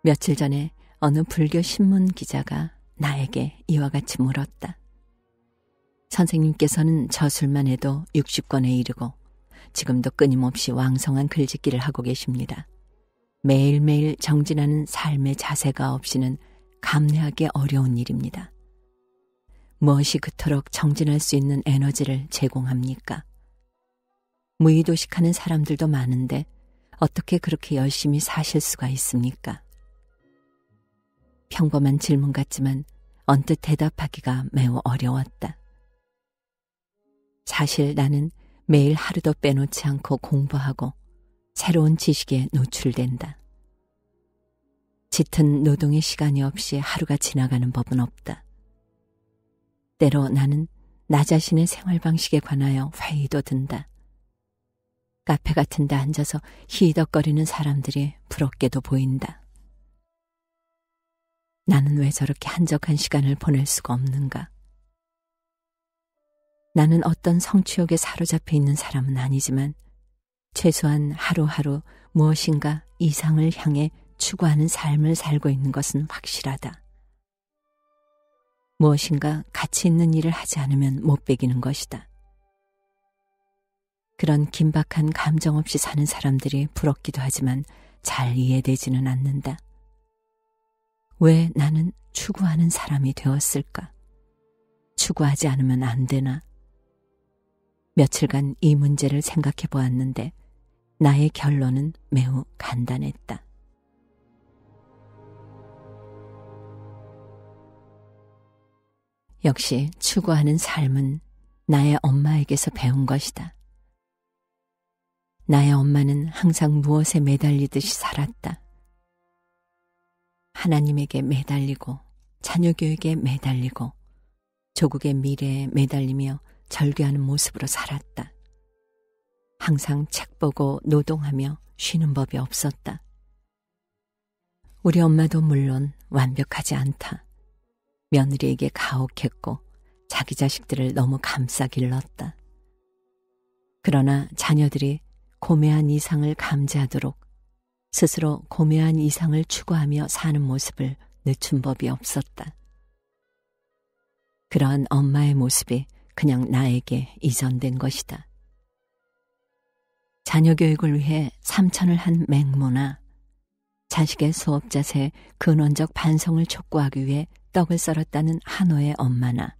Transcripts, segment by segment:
며칠 전에 어느 불교 신문 기자가 나에게 이와 같이 물었다. 선생님께서는 저술만 해도 60권에 이르고 지금도 끊임없이 왕성한 글짓기를 하고 계십니다. 매일매일 정진하는 삶의 자세가 없이는 감내하기 어려운 일입니다. 무엇이 그토록 정진할 수 있는 에너지를 제공합니까? 무의도식하는 사람들도 많은데 어떻게 그렇게 열심히 사실 수가 있습니까? 평범한 질문 같지만 언뜻 대답하기가 매우 어려웠다. 사실 나는 매일 하루도 빼놓지 않고 공부하고 새로운 지식에 노출된다. 짙은 노동의 시간이 없이 하루가 지나가는 법은 없다. 때로 나는 나 자신의 생활 방식에 관하여 회의도 든다. 카페 같은 데 앉아서 히덕거리는 사람들이 부럽게도 보인다. 나는 왜 저렇게 한적한 시간을 보낼 수가 없는가? 나는 어떤 성취욕에 사로잡혀 있는 사람은 아니지만 최소한 하루하루 무엇인가 이상을 향해 추구하는 삶을 살고 있는 것은 확실하다. 무엇인가 가치 있는 일을 하지 않으면 못 배기는 것이다. 그런 긴박한 감정 없이 사는 사람들이 부럽기도 하지만 잘 이해되지는 않는다. 왜 나는 추구하는 사람이 되었을까? 추구하지 않으면 안 되나? 며칠간 이 문제를 생각해 보았는데 나의 결론은 매우 간단했다. 역시 추구하는 삶은 나의 엄마에게서 배운 것이다. 나의 엄마는 항상 무엇에 매달리듯이 살았다. 하나님에게 매달리고 자녀 교육에 매달리고 조국의 미래에 매달리며 절규하는 모습으로 살았다. 항상 책 보고 노동하며 쉬는 법이 없었다. 우리 엄마도 물론 완벽하지 않다. 며느리에게 가혹했고 자기 자식들을 너무 감싸 길렀다. 그러나 자녀들이 고매한 이상을 감지하도록 스스로 고매한 이상을 추구하며 사는 모습을 늦춘 법이 없었다. 그러한 엄마의 모습이 그냥 나에게 이전된 것이다. 자녀 교육을 위해 삼천을 한 맹모나 자식의 수업 자세에 근원적 반성을 촉구하기 위해 떡을 썰었다는 한호의 엄마나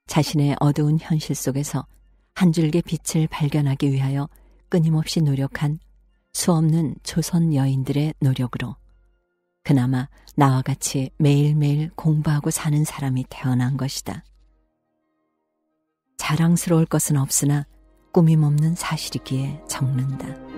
자신의 어두운 현실 속에서 한 줄기 빛을 발견하기 위하여 끊임없이 노력한 수없는 조선 여인들의 노력으로 그나마 나와 같이 매일매일 공부하고 사는 사람이 태어난 것이다. 자랑스러울 것은 없으나 꾸밈없는 사실이기에 적는다.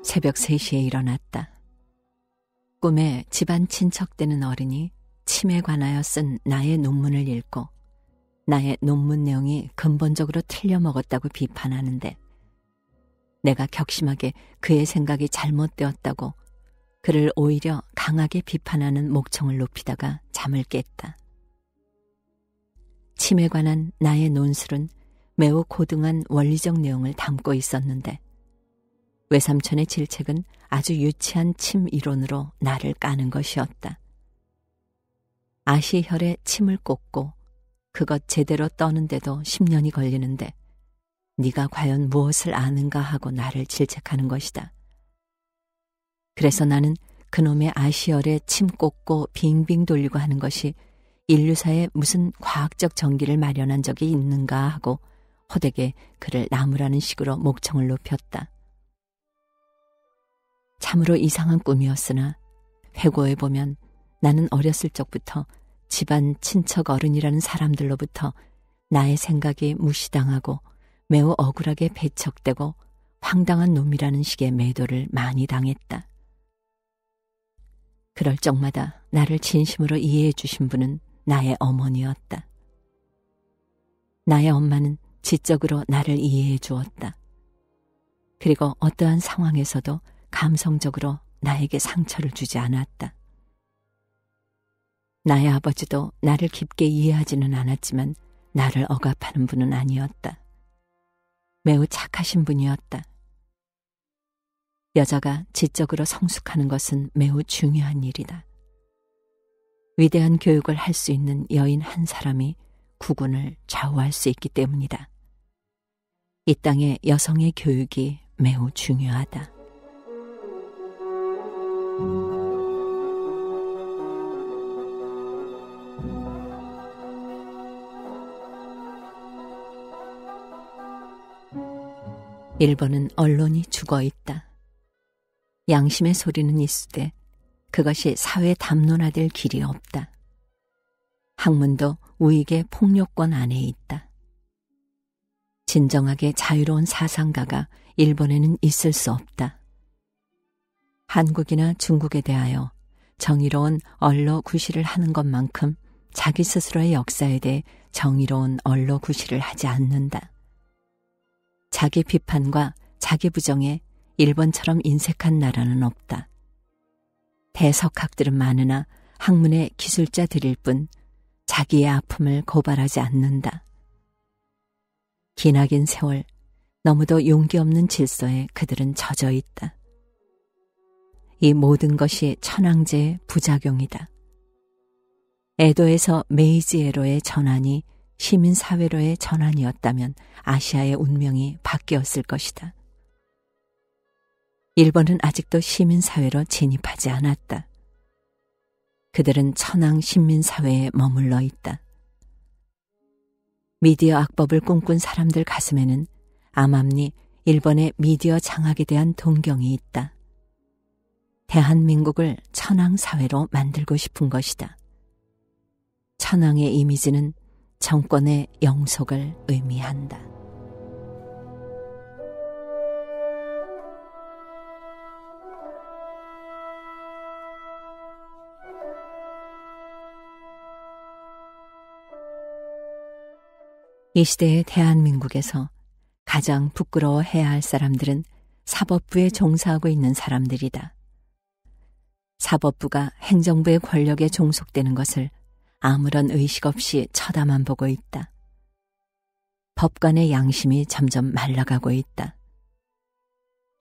새벽 3시에 일어났다. 꿈에 집안 친척 되는 어른이 침에 관하여 쓴 나의 논문을 읽고 나의 논문 내용이 근본적으로 틀려 먹었다고 비판하는데 내가 격심하게 그의 생각이 잘못되었다고 그를 오히려 강하게 비판하는 목청을 높이다가 잠을 깼다. 침에 관한 나의 논술은 매우 고등한 원리적 내용을 담고 있었는데 외삼촌의 질책은 아주 유치한 침 이론으로 나를 까는 것이었다. 아시혈에 침을 꽂고 그것 제대로 떠는데도 10년이 걸리는데 네가 과연 무엇을 아는가 하고 나를 질책하는 것이다. 그래서 나는 그놈의 아시혈에 침 꽂고 빙빙 돌리고 하는 것이 인류사에 무슨 과학적 전기를 마련한 적이 있는가 하고 호되게 그를 나무라는 식으로 목청을 높였다. 참으로 이상한 꿈이었으나 회고해보면 나는 어렸을 적부터 집안 친척 어른이라는 사람들로부터 나의 생각이 무시당하고 매우 억울하게 배척되고 황당한 놈이라는 식의 매도를 많이 당했다. 그럴 적마다 나를 진심으로 이해해 주신 분은 나의 어머니였다. 나의 엄마는 지적으로 나를 이해해 주었다. 그리고 어떠한 상황에서도 감성적으로 나에게 상처를 주지 않았다. 나의 아버지도 나를 깊게 이해하지는 않았지만 나를 억압하는 분은 아니었다. 매우 착하신 분이었다. 여자가 지적으로 성숙하는 것은 매우 중요한 일이다. 위대한 교육을 할 수 있는 여인 한 사람이 국군을 좌우할 수 있기 때문이다. 이 땅에 여성의 교육이 매우 중요하다. 일본은 언론이 죽어 있다. 양심의 소리는 있으되 그것이 사회 담론화될 길이 없다. 학문도 우익의 폭력권 안에 있다. 진정하게 자유로운 사상가가 일본에는 있을 수 없다. 한국이나 중국에 대하여 정의로운 언로구시를 하는 것만큼 자기 스스로의 역사에 대해 정의로운 언로구시를 하지 않는다. 자기 비판과 자기 부정에 일본처럼 인색한 나라는 없다. 대석학들은 많으나 학문의 기술자들일 뿐 자기의 아픔을 고발하지 않는다. 기나긴 세월, 너무도 용기 없는 질서에 그들은 젖어 있다. 이 모든 것이 천황제의 부작용이다. 에도에서 메이지에로의 전환이 시민사회로의 전환이었다면 아시아의 운명이 바뀌었을 것이다. 일본은 아직도 시민사회로 진입하지 않았다. 그들은 천황 신민사회에 머물러 있다. 미디어 악법을 꿈꾼 사람들 가슴에는 암암리 일본의 미디어 장악에 대한 동경이 있다. 대한민국을 천황사회로 만들고 싶은 것이다. 천황의 이미지는 정권의 영속을 의미한다. 이 시대의 대한민국에서 가장 부끄러워해야 할 사람들은 사법부에 종사하고 있는 사람들이다. 사법부가 행정부의 권력에 종속되는 것을 아무런 의식 없이 쳐다만 보고 있다. 법관의 양심이 점점 말라가고 있다.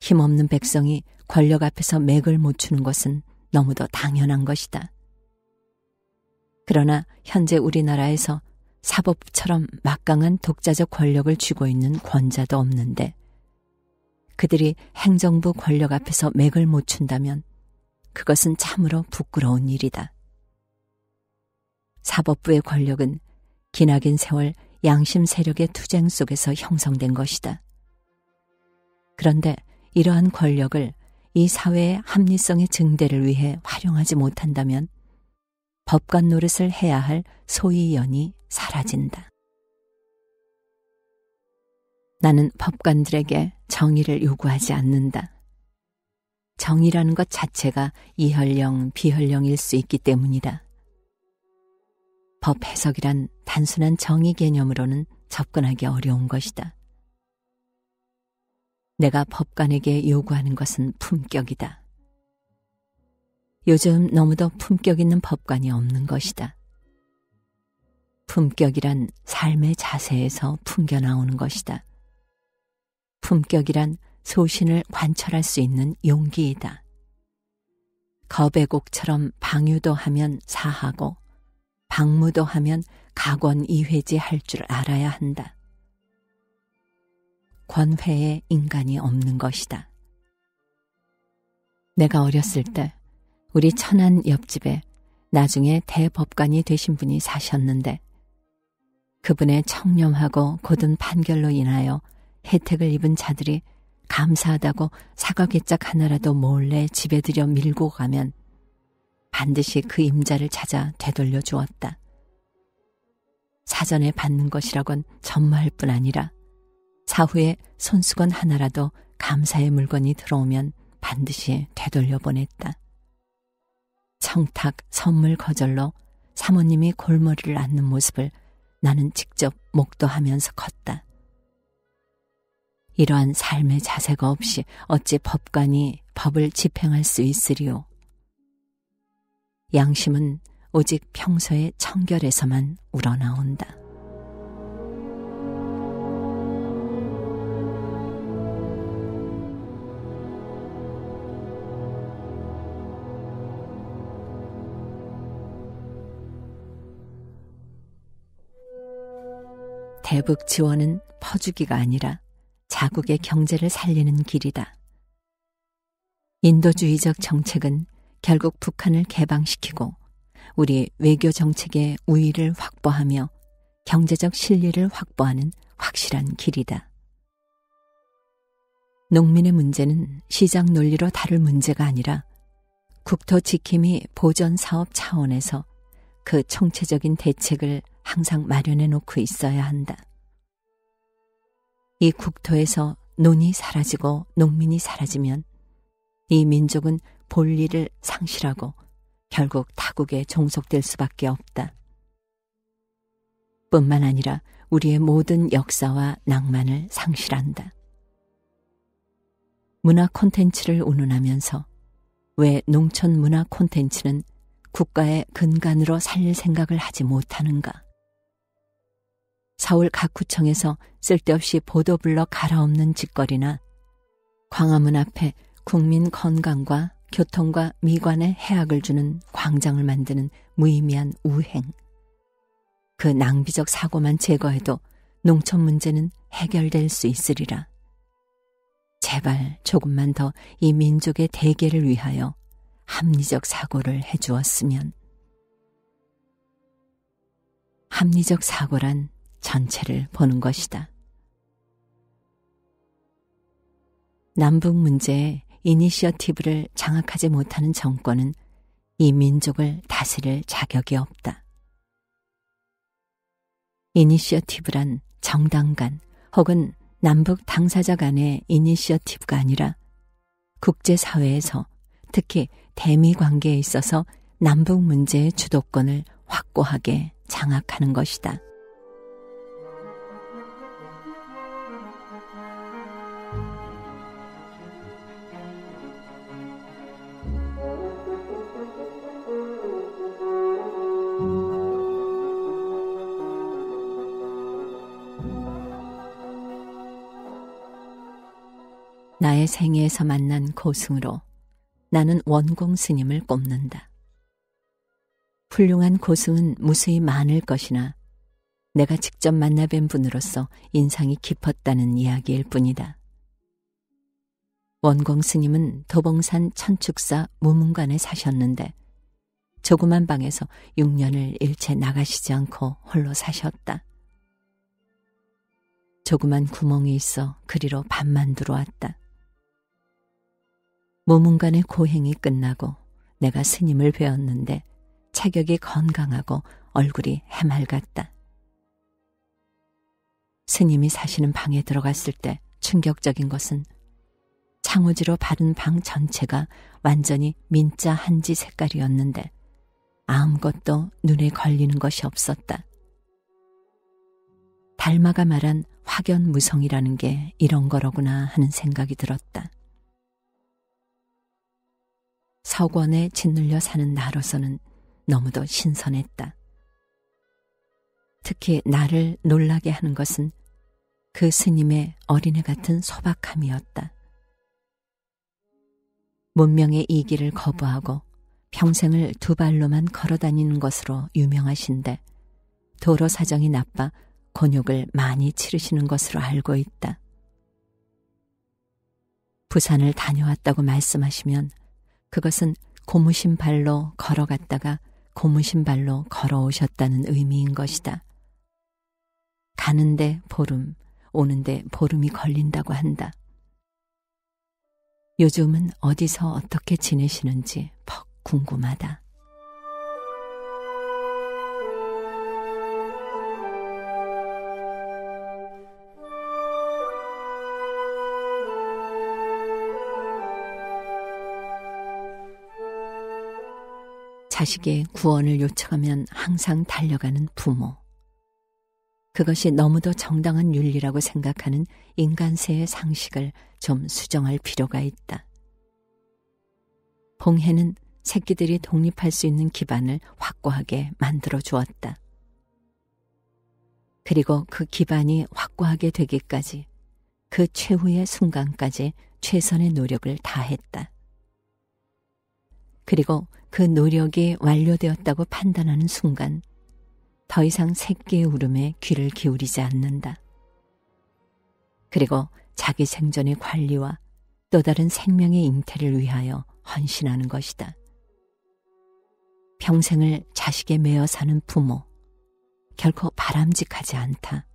힘없는 백성이 권력 앞에서 맥을 못 추는 것은 너무도 당연한 것이다. 그러나 현재 우리나라에서 사법부처럼 막강한 독자적 권력을 쥐고 있는 권자도 없는데 그들이 행정부 권력 앞에서 맥을 못 춘다면 그것은 참으로 부끄러운 일이다. 사법부의 권력은 기나긴 세월 양심 세력의 투쟁 속에서 형성된 것이다. 그런데 이러한 권력을 이 사회의 합리성의 증대를 위해 활용하지 못한다면 법관 노릇을 해야 할 소위연이 사라진다. 나는 법관들에게 정의를 요구하지 않는다. 정의라는 것 자체가 이현령, 비현령일 수 있기 때문이다. 법 해석이란 단순한 정의 개념으로는 접근하기 어려운 것이다. 내가 법관에게 요구하는 것은 품격이다. 요즘 너무도 품격 있는 법관이 없는 것이다. 품격이란 삶의 자세에서 풍겨나오는 것이다. 품격이란 소신을 관철할 수 있는 용기이다. 거배곡처럼 방유도 하면 사하고 방무도 하면 각원이회지 할 줄 알아야 한다. 권회에 인간이 없는 것이다. 내가 어렸을 때 우리 천안 옆집에 나중에 대법관이 되신 분이 사셨는데 그분의 청렴하고 곧은 판결로 인하여 혜택을 입은 자들이 감사하다고 사과 개짝 하나라도 몰래 집에 들여 밀고 가면 반드시 그 임자를 찾아 되돌려 주었다. 사전에 받는 것이라곤 전무할 뿐 아니라 사후에 손수건 하나라도 감사의 물건이 들어오면 반드시 되돌려 보냈다. 청탁, 선물 거절로 사모님이 골머리를 앓는 모습을 나는 직접 목도하면서 컸다. 이러한 삶의 자세가 없이 어찌 법관이 법을 집행할 수 있으리요. 양심은 오직 평소의 청결에서만 우러나온다. 대북 지원은 퍼주기가 아니라 자국의 경제를 살리는 길이다. 인도주의적 정책은 결국 북한을 개방시키고 우리 외교 정책의 우위를 확보하며 경제적 실리를 확보하는 확실한 길이다. 농민의 문제는 시장 논리로 다룰 문제가 아니라 국토 지킴이 보전 사업 차원에서 그 총체적인 대책을 항상 마련해 놓고 있어야 한다. 이 국토에서 논이 사라지고 농민이 사라지면 이 민족은 본리를 상실하고 결국 타국에 종속될 수밖에 없다. 뿐만 아니라 우리의 모든 역사와 낭만을 상실한다. 문화 콘텐츠를 운운하면서 왜 농촌 문화 콘텐츠는 국가의 근간으로 살릴 생각을 하지 못하는가? 서울 각 구청에서 쓸데없이 보도블럭 갈아엎는 짓거리나 광화문 앞에 국민 건강과 교통과 미관에 해악을 주는 광장을 만드는 무의미한 우행. 그 낭비적 사고만 제거해도 농촌 문제는 해결될 수 있으리라. 제발 조금만 더 이 민족의 대계를 위하여 합리적 사고를 해주었으면. 합리적 사고란 전체를 보는 것이다. 남북 문제에 이니셔티브를 장악하지 못하는 정권은 이 민족을 다스릴 자격이 없다. 이니셔티브란 정당 간 혹은 남북 당사자 간의 이니셔티브가 아니라 국제사회에서 특히 대미 관계에 있어서 남북 문제의 주도권을 확고하게 장악하는 것이다. 나의 생애에서 만난 고승으로 나는 원공 스님을 꼽는다. 훌륭한 고승은 무수히 많을 것이나 내가 직접 만나뵌 분으로서 인상이 깊었다는 이야기일 뿐이다. 원공 스님은 도봉산 천축사 무문관에 사셨는데 조그만 방에서 6년을 일체 나가시지 않고 홀로 사셨다. 조그만 구멍이 있어 그리로 밤만 들어왔다. 무문관의 고행이 끝나고 내가 스님을 뵈었는데 체격이 건강하고 얼굴이 해맑았다. 스님이 사시는 방에 들어갔을 때 충격적인 것은 창호지로 바른 방 전체가 완전히 민자 한지 색깔이었는데 아무것도 눈에 걸리는 것이 없었다. 달마가 말한 확연무성이라는 게 이런 거로구나 하는 생각이 들었다. 서권에 짓눌려 사는 나로서는 너무도 신선했다. 특히 나를 놀라게 하는 것은 그 스님의 어린애 같은 소박함이었다. 문명의 이기를 거부하고 평생을 두 발로만 걸어다니는 것으로 유명하신데 도로 사정이 나빠 곤욕을 많이 치르시는 것으로 알고 있다. 부산을 다녀왔다고 말씀하시면 그것은 고무신 발로 걸어갔다가 고무신 발로 걸어오셨다는 의미인 것이다. 가는데 보름, 오는데 보름이 걸린다고 한다. 요즘은 어디서 어떻게 지내시는지 퍽 궁금하다. 자식의 구원을 요청하면 항상 달려가는 부모. 그것이 너무도 정당한 윤리라고 생각하는 인간세의 상식을 좀 수정할 필요가 있다. 봉해는 새끼들이 독립할 수 있는 기반을 확고하게 만들어 주었다. 그리고 그 기반이 확고하게 되기까지 그 최후의 순간까지 최선의 노력을 다했다. 그리고 그 노력이 완료되었다고 판단하는 순간 더 이상 새끼의 울음에 귀를 기울이지 않는다. 그리고 자기 생존의 관리와 또 다른 생명의 잉태를 위하여 헌신하는 것이다. 평생을 자식에 매어 사는 부모, 결코 바람직하지 않다.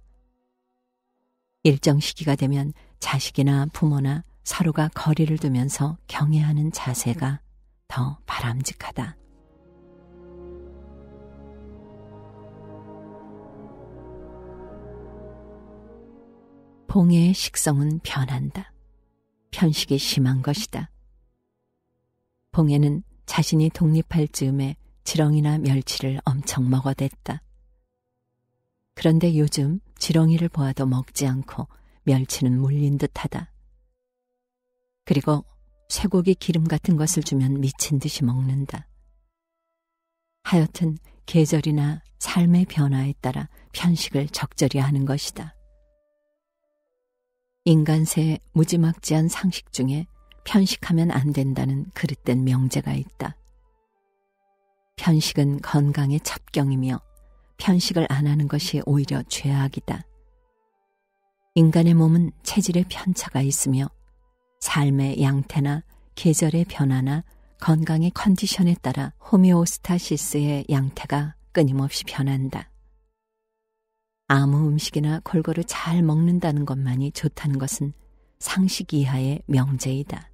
일정 시기가 되면 자식이나 부모나 서로가 거리를 두면서 경애하는 자세가 더 바람직하다. 봉해의 식성은 변한다. 편식이 심한 것이다. 봉해는 자신이 독립할 즈음에 지렁이나 멸치를 엄청 먹어댔다. 그런데 요즘 지렁이를 보아도 먹지 않고 멸치는 물린 듯하다. 그리고 쇠고기 기름 같은 것을 주면 미친 듯이 먹는다. 하여튼 계절이나 삶의 변화에 따라 편식을 적절히 하는 것이다. 인간세의 무지막지한 상식 중에 편식하면 안 된다는 그릇된 명제가 있다. 편식은 건강의 첩경이며 편식을 안 하는 것이 오히려 죄악이다. 인간의 몸은 체질의 편차가 있으며 삶의 양태나 계절의 변화나 건강의 컨디션에 따라 호메오스타시스의 양태가 끊임없이 변한다. 아무 음식이나 골고루 잘 먹는다는 것만이 좋다는 것은 상식 이하의 명제이다.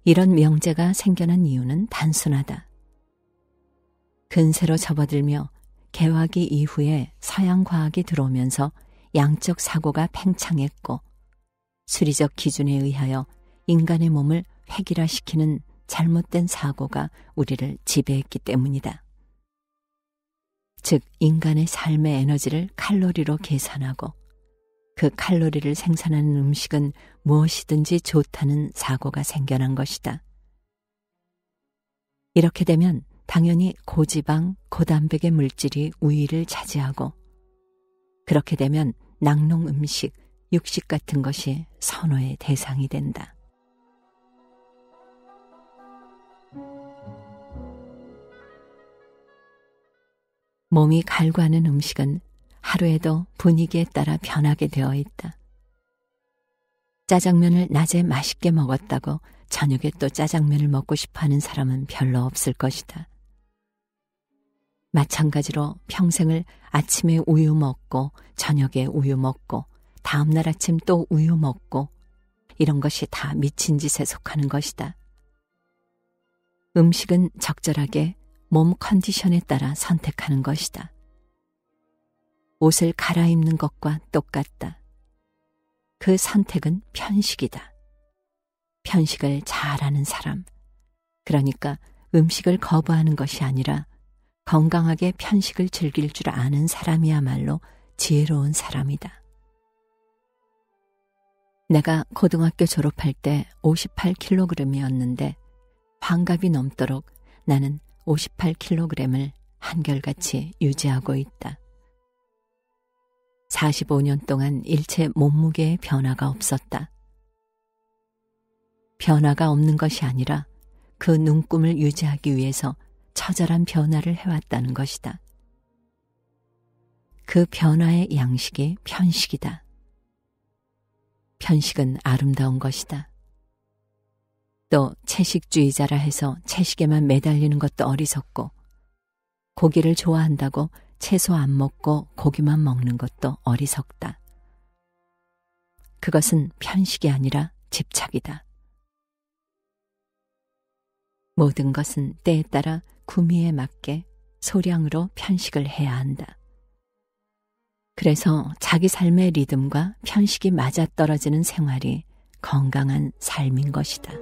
이런 명제가 생겨난 이유는 단순하다. 근세로 접어들며 개화기 이후에 서양 과학이 들어오면서 양적 사고가 팽창했고 수리적 기준에 의하여 인간의 몸을 획일화시키는 잘못된 사고가 우리를 지배했기 때문이다. 즉, 인간의 삶의 에너지를 칼로리로 계산하고 그 칼로리를 생산하는 음식은 무엇이든지 좋다는 사고가 생겨난 것이다. 이렇게 되면 당연히 고지방, 고단백의 물질이 우위를 차지하고 그렇게 되면 낙농 음식, 육식 같은 것이 선호의 대상이 된다. 몸이 갈구하는 음식은 하루에도 분위기에 따라 변하게 되어 있다. 짜장면을 낮에 맛있게 먹었다고 저녁에 또 짜장면을 먹고 싶어하는 사람은 별로 없을 것이다. 마찬가지로 평생을 아침에 우유 먹고 저녁에 우유 먹고 다음날 아침 또 우유 먹고 이런 것이 다 미친 짓에 속하는 것이다. 음식은 적절하게 몸 컨디션에 따라 선택하는 것이다. 옷을 갈아입는 것과 똑같다. 그 선택은 편식이다. 편식을 잘하는 사람, 그러니까 음식을 거부하는 것이 아니라 건강하게 편식을 즐길 줄 아는 사람이야말로 지혜로운 사람이다. 내가 고등학교 졸업할 때 58kg이었는데 환갑이 넘도록 나는 58kg을 한결같이 유지하고 있다. 45년 동안 일체 몸무게의 변화가 없었다. 변화가 없는 것이 아니라 그 눈금을 유지하기 위해서 처절한 변화를 해왔다는 것이다. 그 변화의 양식이 편식이다. 편식은 아름다운 것이다. 또 채식주의자라 해서 채식에만 매달리는 것도 어리석고 고기를 좋아한다고 채소 안 먹고 고기만 먹는 것도 어리석다. 그것은 편식이 아니라 집착이다. 모든 것은 때에 따라 구미에 맞게 소량으로 편식을 해야 한다. 그래서 자기 삶의 리듬과 편식이 맞아떨어지는 생활이 건강한 삶인 것이다.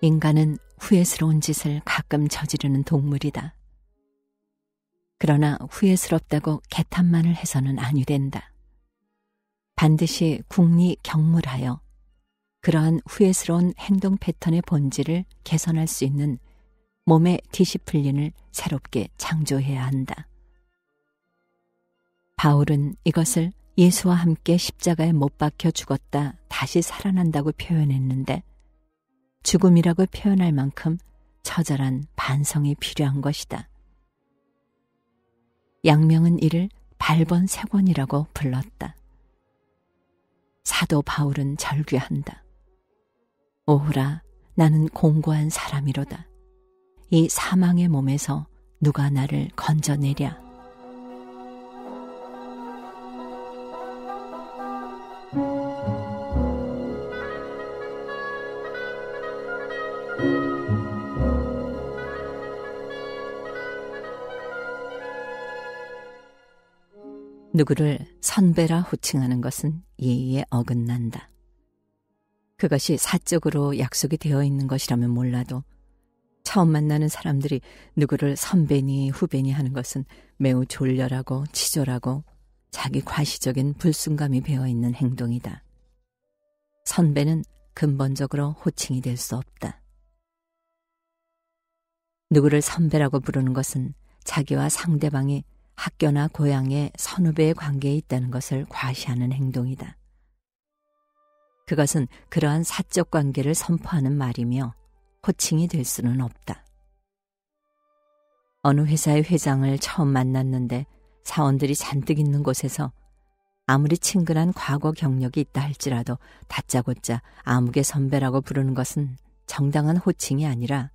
인간은 후회스러운 짓을 가끔 저지르는 동물이다. 그러나 후회스럽다고 개탄만을 해서는 아니 된다. 반드시 국리경물하여 그러한 후회스러운 행동 패턴의 본질을 개선할 수 있는 몸의 디시플린을 새롭게 창조해야 한다. 바울은 이것을 예수와 함께 십자가에 못 박혀 죽었다 다시 살아난다고 표현했는데 죽음이라고 표현할 만큼 처절한 반성이 필요한 것이다. 양명은 이를 발번색원이라고 불렀다. 사도 바울은 절규한다. 오호라, 나는 공고한 사람이로다. 이 사망의 몸에서 누가 나를 건져내랴. 누구를 선배라 호칭하는 것은 예의에 어긋난다. 그것이 사적으로 약속이 되어 있는 것이라면 몰라도 처음 만나는 사람들이 누구를 선배니 후배니 하는 것은 매우 졸렬하고 치졸하고 자기 과시적인 불순감이 배어있는 행동이다. 선배는 근본적으로 호칭이 될 수 없다. 누구를 선배라고 부르는 것은 자기와 상대방이 학교나 고향의 선후배의 관계에 있다는 것을 과시하는 행동이다. 그것은 그러한 사적 관계를 선포하는 말이며 호칭이 될 수는 없다. 어느 회사의 회장을 처음 만났는데 사원들이 잔뜩 있는 곳에서 아무리 친근한 과거 경력이 있다 할지라도 다짜고짜 아무개 선배라고 부르는 것은 정당한 호칭이 아니라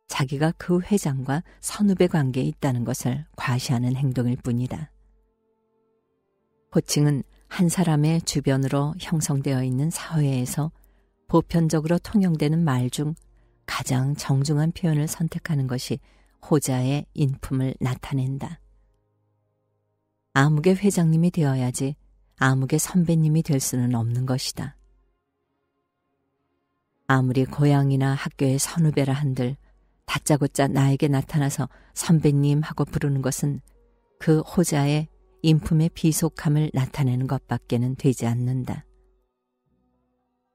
자기가 그 회장과 선후배 관계에 있다는 것을 과시하는 행동일 뿐이다. 호칭은 한 사람의 주변으로 형성되어 있는 사회에서 보편적으로 통용되는 말 중 가장 정중한 표현을 선택하는 것이 호자의 인품을 나타낸다. 아무개 회장님이 되어야지 아무개 선배님이 될 수는 없는 것이다. 아무리 고향이나 학교의 선후배라 한들 다짜고짜 나에게 나타나서 선배님 하고 부르는 것은 그 호자의 인품의 비속함을 나타내는 것밖에는 되지 않는다.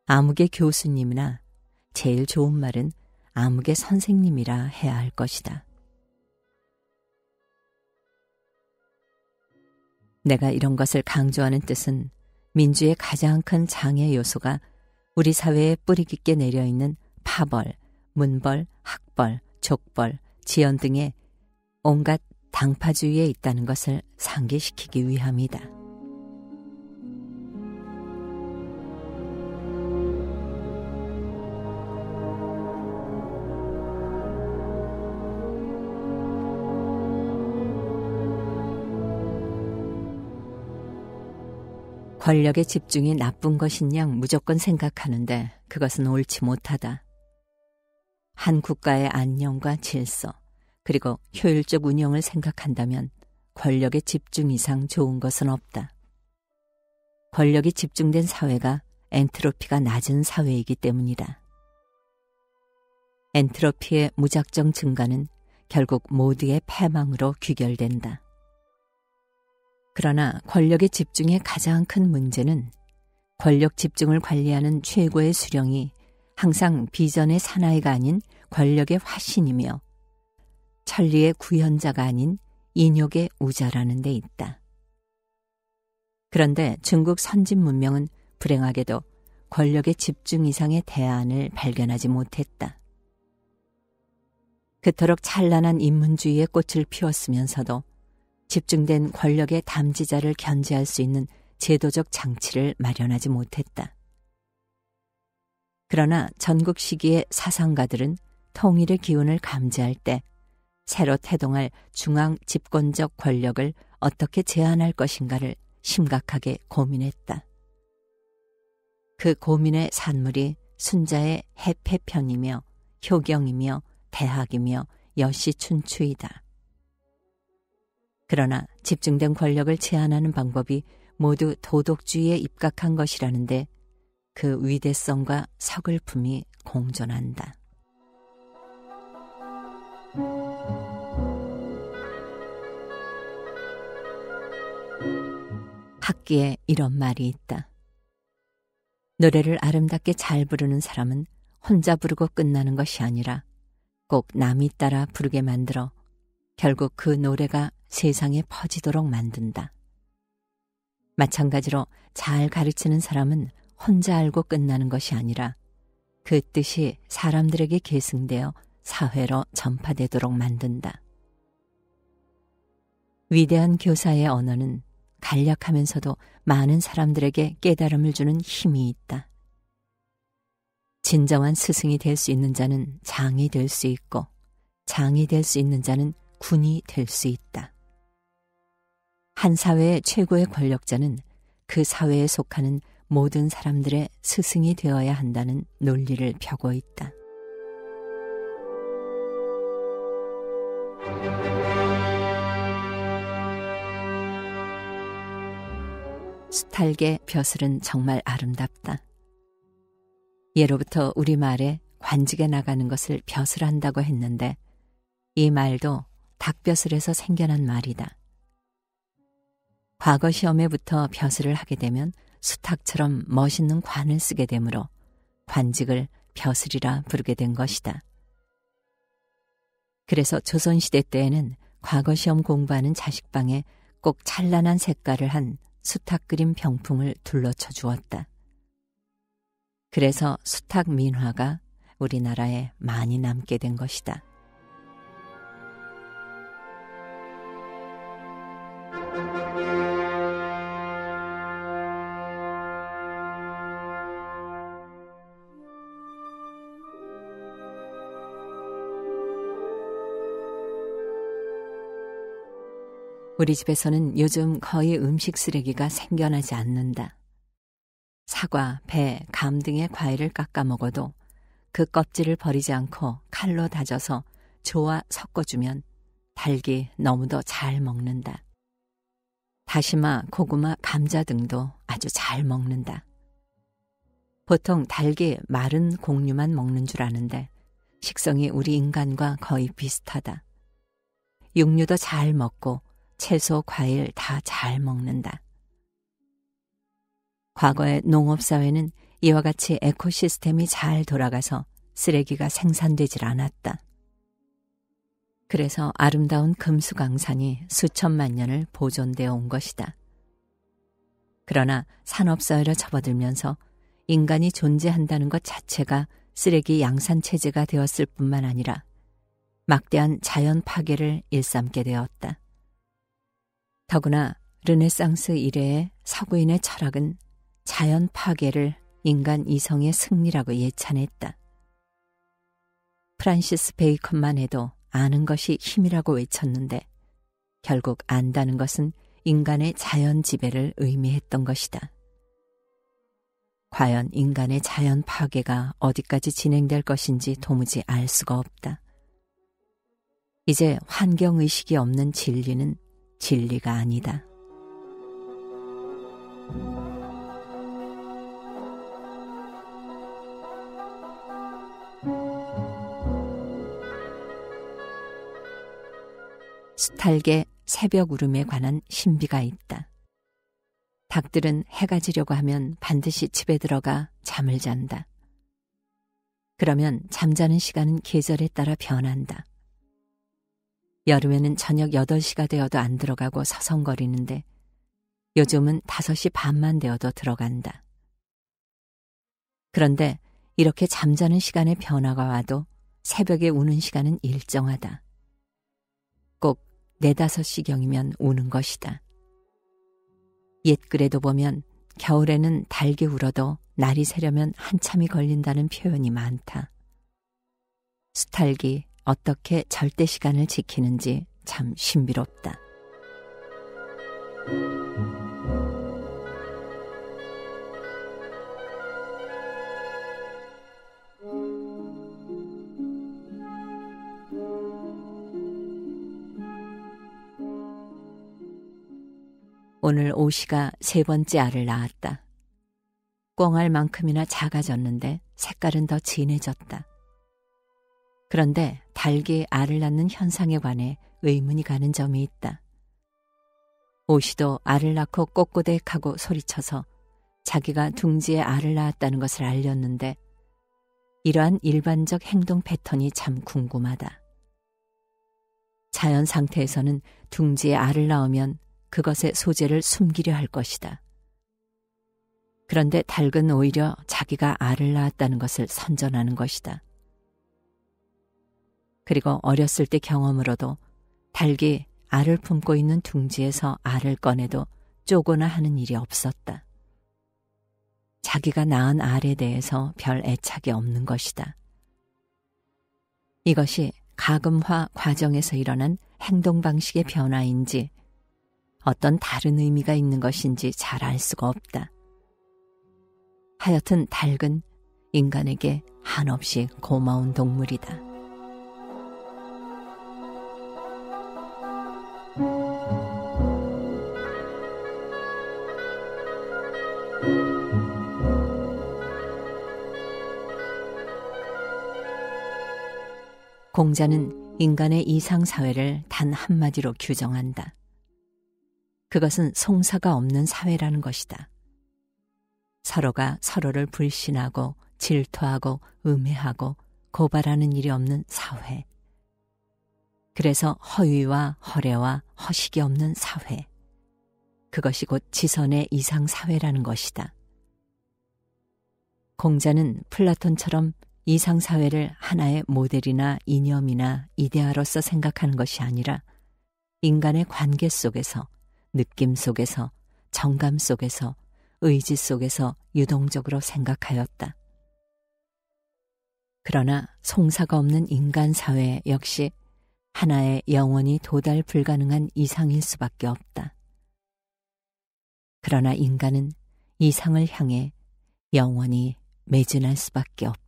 아무개 교수님이나 제일 좋은 말은 아무개 선생님이라 해야 할 것이다. 내가 이런 것을 강조하는 뜻은 민주의 가장 큰 장애 요소가 우리 사회에 뿌리 깊게 내려있는 파벌, 문벌, 학벌, 족벌, 지연 등의 온갖 당파주의에 있다는 것을 상기시키기 위함이다. 권력의 집중이 나쁜 것인 양 무조건 생각하는데 그것은 옳지 못하다. 한 국가의 안녕과 질서, 그리고 효율적 운영을 생각한다면 권력의 집중 이상 좋은 것은 없다. 권력이 집중된 사회가 엔트로피가 낮은 사회이기 때문이다. 엔트로피의 무작정 증가는 결국 모두의 패망으로 귀결된다. 그러나 권력의 집중의 가장 큰 문제는 권력 집중을 관리하는 최고의 수령이 항상 비전의 사나이가 아닌 권력의 화신이며 천리의 구현자가 아닌 인욕의 우자라는 데 있다. 그런데 중국 선진 문명은 불행하게도 권력의 집중 이상의 대안을 발견하지 못했다. 그토록 찬란한 인문주의의 꽃을 피웠으면서도 집중된 권력의 담지자를 견제할 수 있는 제도적 장치를 마련하지 못했다. 그러나 전국 시기의 사상가들은 통일의 기운을 감지할 때 새로 태동할 중앙 집권적 권력을 어떻게 제한할 것인가를 심각하게 고민했다. 그 고민의 산물이 순자의 해패편이며 효경이며 대학이며 여시춘추이다. 그러나 집중된 권력을 제한하는 방법이 모두 도덕주의에 입각한 것이라는데 그 위대성과 서글픔이 공존한다. 학기에 이런 말이 있다. 노래를 아름답게 잘 부르는 사람은 혼자 부르고 끝나는 것이 아니라 꼭 남이 따라 부르게 만들어 결국 그 노래가 세상에 퍼지도록 만든다. 마찬가지로 잘 가르치는 사람은 혼자 알고 끝나는 것이 아니라 그 뜻이 사람들에게 계승되어 사회로 전파되도록 만든다. 위대한 교사의 언어는 간략하면서도 많은 사람들에게 깨달음을 주는 힘이 있다. 진정한 스승이 될 수 있는 자는 장이 될 수 있고 장이 될 수 있는 자는 군이 될 수 있다. 한 사회의 최고의 권력자는 그 사회에 속하는 모든 사람들의 스승이 되어야 한다는 논리를 펴고 있다. 수탈개 벼슬은 정말 아름답다. 예로부터 우리말에 관직에 나가는 것을 벼슬한다고 했는데 이 말도 닭벼슬에서 생겨난 말이다. 과거 시험에부터 벼슬을 하게 되면 수탉처럼 멋있는 관을 쓰게 되므로 관직을 벼슬이라 부르게 된 것이다. 그래서 조선시대 때에는 과거 시험 공부하는 자식방에 꼭 찬란한 색깔을 한 수탉 그림 병풍을 둘러쳐 주었다. 그래서 수탉 민화가 우리나라에 많이 남게 된 것이다. 우리 집에서는 요즘 거의 음식 쓰레기가 생겨나지 않는다. 사과, 배, 감 등의 과일을 깎아 먹어도 그 껍질을 버리지 않고 칼로 다져서 조와 섞어주면 닭이 너무도 잘 먹는다. 다시마, 고구마, 감자 등도 아주 잘 먹는다. 보통 닭이 마른 곡류만 먹는 줄 아는데 식성이 우리 인간과 거의 비슷하다. 육류도 잘 먹고 채소, 과일 다 잘 먹는다. 과거의 농업사회는 이와 같이 에코시스템이 잘 돌아가서 쓰레기가 생산되질 않았다. 그래서 아름다운 금수강산이 수천만 년을 보존되어 온 것이다. 그러나 산업사회로 접어들면서 인간이 존재한다는 것 자체가 쓰레기 양산체제가 되었을 뿐만 아니라 막대한 자연 파괴를 일삼게 되었다. 더구나 르네상스 이래의 서구인의 철학은 자연 파괴를 인간 이성의 승리라고 예찬했다. 프란시스 베이컨만 해도 아는 것이 힘이라고 외쳤는데 결국 안다는 것은 인간의 자연 지배를 의미했던 것이다. 과연 인간의 자연 파괴가 어디까지 진행될 것인지 도무지 알 수가 없다. 이제 환경의식이 없는 진리는 진리가 아니다. 수탈개 새벽 울음에 관한 신비가 있다. 닭들은 해가 지려고 하면 반드시 집에 들어가 잠을 잔다. 그러면 잠자는 시간은 계절에 따라 변한다. 여름에는 저녁 8시가 되어도 안 들어가고 서성거리는데 요즘은 5시 반만 되어도 들어간다. 그런데 이렇게 잠자는 시간의 변화가 와도 새벽에 우는 시간은 일정하다. 꼭 4-5시경이면 우는 것이다. 옛글에도 보면 겨울에는 달게 울어도 날이 새려면 한참이 걸린다는 표현이 많다. 수탈기 어떻게 절대 시간을 지키는지 참 신비롭다. 오늘 오시가 3번째 알을 낳았다. 꿩알만큼이나 작아졌는데 색깔은 더 진해졌다. 그런데 닭이 알을 낳는 현상에 관해 의문이 가는 점이 있다. 오시도 알을 낳고 꼬꼬댁하고 소리쳐서 자기가 둥지에 알을 낳았다는 것을 알렸는데 이러한 일반적 행동 패턴이 참 궁금하다. 자연 상태에서는 둥지에 알을 낳으면 그것의 소재를 숨기려 할 것이다. 그런데 닭은 오히려 자기가 알을 낳았다는 것을 선전하는 것이다. 그리고 어렸을 때 경험으로도 닭이 알을 품고 있는 둥지에서 알을 꺼내도 쪼거나 하는 일이 없었다. 자기가 낳은 알에 대해서 별 애착이 없는 것이다. 이것이 가금화 과정에서 일어난 행동 방식의 변화인지 어떤 다른 의미가 있는 것인지 잘 알 수가 없다. 하여튼 닭은 인간에게 한없이 고마운 동물이다. 공자는 인간의 이상사회를 단 한마디로 규정한다. 그것은 송사가 없는 사회라는 것이다. 서로가 서로를 불신하고 질투하고 음해하고 고발하는 일이 없는 사회. 그래서 허위와 허례와 허식이 없는 사회. 그것이 곧 지선의 이상사회라는 것이다. 공자는 플라톤처럼 이상사회를 하나의 모델이나 이념이나 이데아로서 생각하는 것이 아니라 인간의 관계 속에서, 느낌 속에서, 정감 속에서, 의지 속에서 유동적으로 생각하였다. 그러나 송사가 없는 인간사회 역시 하나의 영원히 도달 불가능한 이상일 수밖에 없다. 그러나 인간은 이상을 향해 영원히 매진할 수밖에 없다.